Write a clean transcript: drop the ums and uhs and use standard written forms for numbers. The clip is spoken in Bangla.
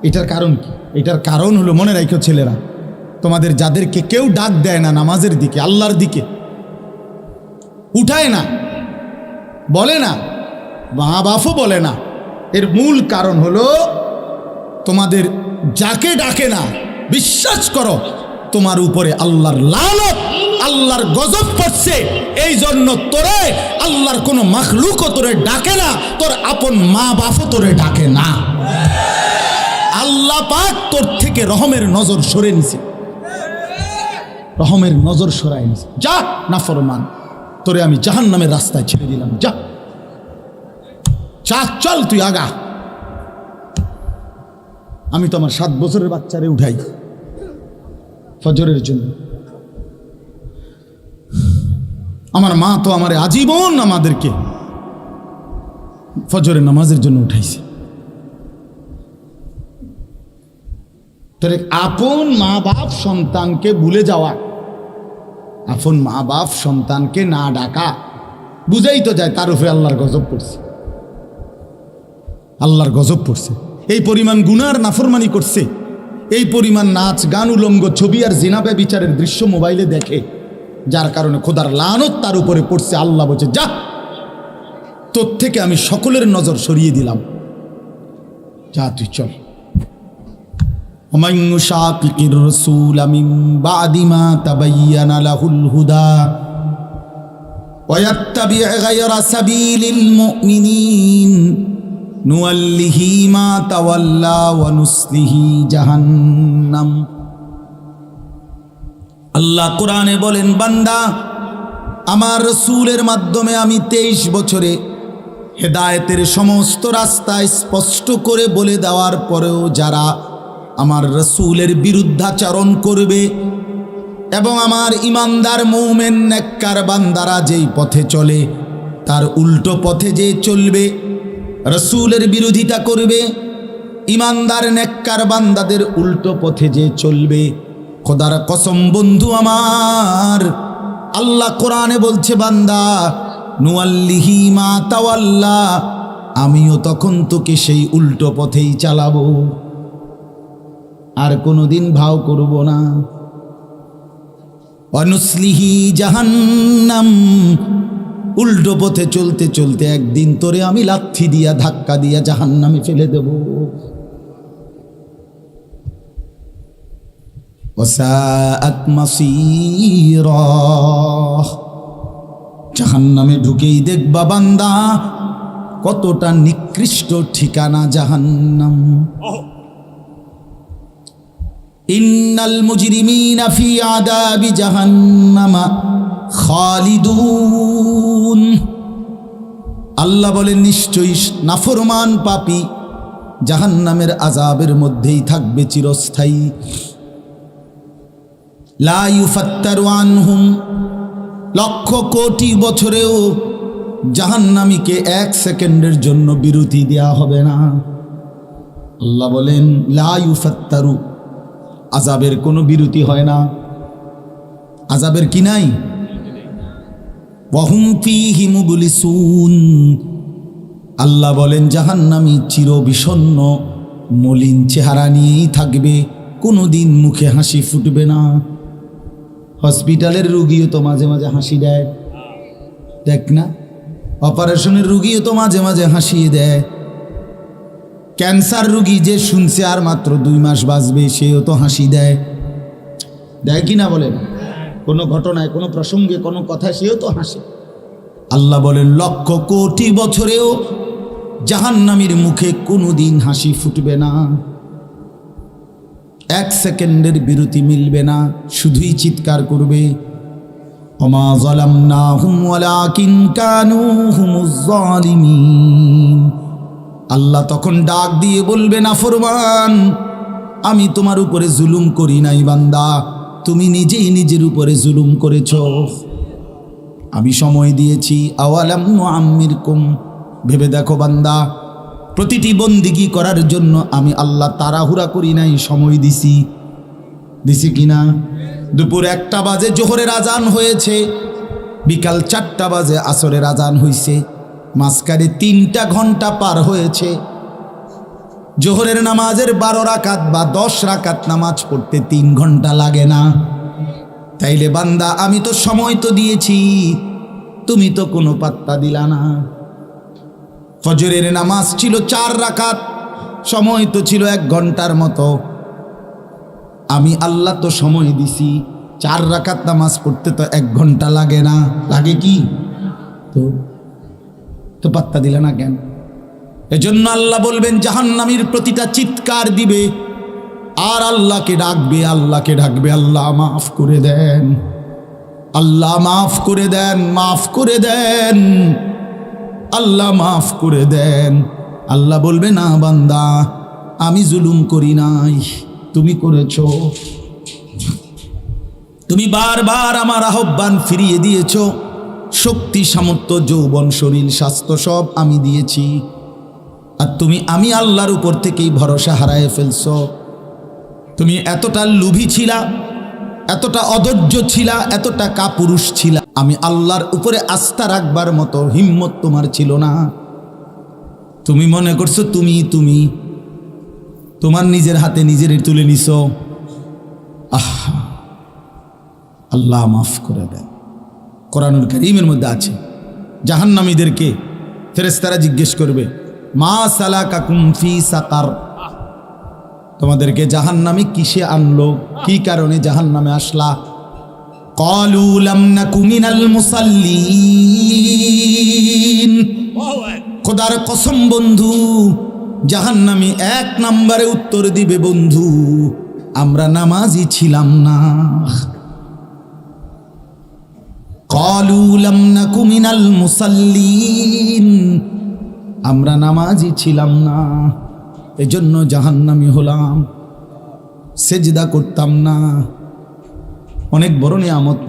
এটার কারণ কি? এটার কারণ হলো, মনে রাখো ছেলেরা, তোমাদের যাদেরকে কেউ ডাক দেয় না নামাজের দিকে, আল্লাহর দিকে উঠায় না, বলে না, মা বাপও বলে না, এর মূল কারণ হলো তোমাদের যাকে ডাকে না, বিশ্বাস করো তোমার উপরে আল্লাহর লানত, আল্লাহর গজব পড়ছে। এই জন্য তোরে আল্লাহর কোনো মাখলুকও তোরে ডাকে না, তোর আপন মা বাপও তোরে ডাকে না। আল্লাহ পাক তোর থেকে রহমের নজর সরে নিছে, রহমের নজর সরাই নিছে। যা নাফরমান, তোরে আমি জাহান্নামের রাস্তায় ছেড়ে দিলাম, যা চা, চল তুই আগা। আমি তো আমার 7 বছরের বাচ্চারে উঠাই ফজরের জন্য। আমার মা তো আমার আজীবন আমাদেরকে ফজরের নামাজের জন্য উঠাইছে। তোর আপন মা বাপ সন্তানকে ভুলে যাওয়া, আপন মা বাপ সন্তানকে না ডাকা, বুঝাই তো যায় তার উপরে আল্লাহর গজব পড়ছে, আল্লাহর গজব পড়ছে। এই পরিমাণ গুনার নাফরমানি করছে, এই পরিমাণ নাচ গান উলঙ্গ ছবি আর জিনা ব্যভিচারের দৃশ্য মোবাইলে দেখে, যার কারণে খোদার লানত তার উপরে পড়ছে। আল্লাহ বলছে, যা, তোর থেকে আমি সকলের নজর সরিয়ে দিলাম, যা তুই চল। ومن يشاقق الرسول من بعد ما تبين له الهدى ويتبع غير سبيل المؤمنين نوله ما تولى ونصله جهنم। আল্লাহ কোরআনে বলেন, বান্দা, আমার রাসূলের মাধ্যমে আমি 23 বছরে হেদায়েতের সমস্ত রাস্তা স্পষ্ট করে বলে দেওয়ার পরেও যারা আমার রাসূলের বিরুদ্ধাচরণ করবে এবং আমার ইমানদার মুমিন নেককার বান্দারা যেই পথে চলে তার উল্টো পথে যে চলবে, রাসূলের বিরোধিতা করবে, ইমানদার নেককার বান্দাদের উল্টো পথে যে চলবে, খোদার কসম বন্ধু আমার, আল্লাহ কোরআনে বলছে, বান্দা, নুয়াল্লিহি মা তাওয়াল্লা, আমিও তখন তোকে সেই উল্টো পথেই চালাবো, আর কোনোদিন ভাও করব না। অনুসলিহি জাহান্নাম, উল্টো পথে চলতে চলতে একদিন তোরে আমি লাথি দিয়া ধাক্কা দিয়া জাহান্নামে ফেলে দেব। ওয়াসাআত মাসীরা, জাহান্নামে ঢুকেই দেখবা বান্দা কতটা নিকৃষ্ট ঠিকানা জাহান্নাম। ইন্নাল মুজরিমিনা ফি আযাবি জাহান্নামা খালিদুন। আল্লাহ বলেন, নিশ্চয়ই নাফরমান পাপী জাহান্নামের আযাবের মধ্যেই থাকবে চিরস্থায়ী। লা ইউফাত্তারু আনহুম, লক্ষ কোটি বছরেও জাহান্নামীকে 1 সেকেন্ডের জন্য বিরতি দেয়া হবে না। আল্লাহ বলেন, লা ইউফাত্তারু, আযাবের কোনো বিরতি হয় না। আযাবের কি নাই? ওয়াহুম ফীহি মুবলিসুন। আল্লাহ বলেন, জাহান্নামী চিরবিষণ্ণ মলিন চেহারা নিয়েই থাকবে, কোনোদিন মুখে হাসি ফুটবে না। হসপিটালের রুগীও তো মাঝে মাঝে হাসি দেয়, দেখ না? অপারেশনের রুগীও তো মাঝে মাঝে হাসিয়ে দেয়। ক্যান্সার রুগী যে শুনছে আর মাত্র 2 মাস বাঁচবে, সেও তো হাসি দেয়, দেয় কি না বলেন? কোনো ঘটনায়, কোনো প্রসঙ্গে, কোনো কথায় সেও তো হাসে। আল্লাহ বলেন, লক্ষ কোটি বছরেও জাহান্নামীর মুখে কোনোদিন হাসি ফুটবে না, 1 সেকেন্ডের বিরতি মিলবে না, শুধুই চিৎকার করবে, ওমা যালামনাহুম ওয়ালাকিন কানু হুমুজ জালিমিন। আল্লাহ তখন ডাক দিয়ে বলবে, নাফরমান, আমি তোমার উপরে জুলুম করি নাই বান্দা, তুমি নিজেই নিজের উপরে জুলুম করেছ। আমি সময় দিয়েছি, আওয়ালাম নুআম্মিরকুম, ভেবে দেখো বান্দা, প্রতিটি বন্দিগি করার জন্য আমি আল্লাহ তাড়াহুড়া করি নাই, সময় দিছি কিনা? দুপুর 1টা বাজে জোহরের আজান হয়েছে, বিকাল 4টা বাজে আসরের আজান হয়েছে, মাঝখানে 3টা ঘন্টা পার হয়েছে। জোহরের নামাজের 12 রাকাত বা 10 রাকাত নামাজ পড়তে 3 ঘন্টা লাগে না। তাইলে বান্দা আমি তো সময় তো দিয়েছি, তুমি তো কোনো পাত্তা দিলা না। ফজরের নামাজ ছিল 4 রাকাত, সময় তো ছিল 1 ঘন্টার মতো। আমি আল্লাহ তো সময় দিছি, 4 রাকাত নামাজ পড়তে তো 1 ঘন্টা লাগে না, লাগে কি? তো পাত্তা দিলা না কেন? এজন্য আল্লাহ বলবেন জাহান্নামীর প্রতিটা চিৎকার দিবে আর আল্লাহকে ডাকবে, আল্লাহকে ডাকবে, আল্লাহ মাফ করে দেন, আল্লাহ মাফ করে দেন, মাফ করে দেন, আল্লাহ মাফ করে দেন। আল্লাহ বলবে না বান্দা আমি জুলুম করি নাই, তুমি করেছো। তুমি বারবার আমার আহ্বান ফিরিয়ে দিয়েছো। শক্তি, সামর্থ্য, যৌবন, শরীর, স্বাস্থ্য সব আমি দিয়েছি, আর তুমি আমি আল্লাহর উপর থেকেই ভরসা হারায় ফেলছো। তুমি এতটা লোভী ছিলা, এতটা অধৈর্য ছিলা, এতটা কাপুরুষ ছিলা, আমি আল্লাহর উপরে আস্থা রাখবার মতো হিম্মত তোমার ছিল না। তুমি মনে করছো তুমি তোমার নিজের হাতে নিজের তুলে নিছো। আল্লাহ মাফ করে দেন। কোরআনুল কারীমের মধ্যে আছে জাহান্নামীদেরকে ফেরেশতারা জিজ্ঞেস করবে মা সালাকাকুম ফি সাকার, তোমাদেরকে জাহান্নামে কিসে আনলো, কি কারণে জাহান্নামে আসলা? ক্বালু লাম নাকু মিনাল মুসাল্লিন। খোদার কসম বন্ধু, জাহান্নামী 1 নম্বরে উত্তর দিবে বন্ধু আমরা নামাজি ছিলাম না। ক্বালু লাম নাকু মিনাল মুসাল্লিন, আমরা নামাজি ছিলাম না, এজন্য জাহান্নামী হলাম, সেজদা করতাম না। অনেক বড় নিয়ামত।